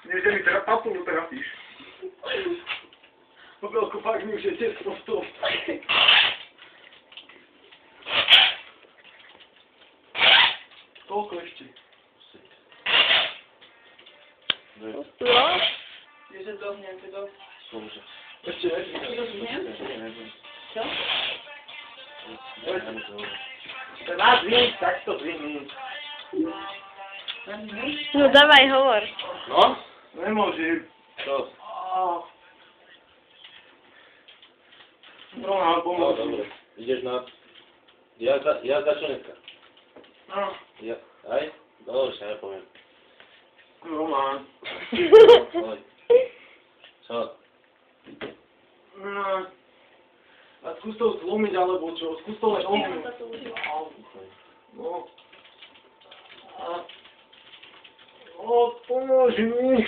Nie, že mi teraz papulu trafíš. Popelko, fakt mi už je tesno v tom. Koľko ešte? No? Že dohnem, to do... Ešte ešte. Čo? To máš vyniť, tak to vyniť. No dávaj, hovor. No? Nemôžem. Čo? Ronald, No, pomôž. dobre. Ideš na... Jazda čo dneska? No, Aj? Dobre, sa nepoviem. Roman. Poď. Čo? No. A skús to zlomiť, alebo čo? Skús to len omknúť. No. Pomôž mi.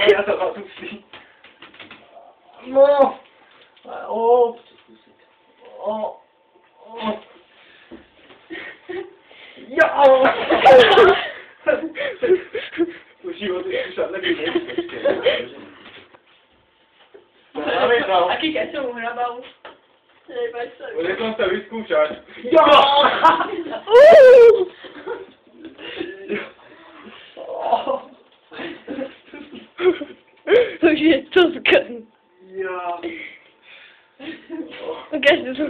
Ja sa zatúpim. No. Ja! To život je skúšať nebudem. Aký keď som uhrabal? Nebaj sa. Bude som sa vyskúšať. Ja! Už je to zgodný. Ja. Ukáž to.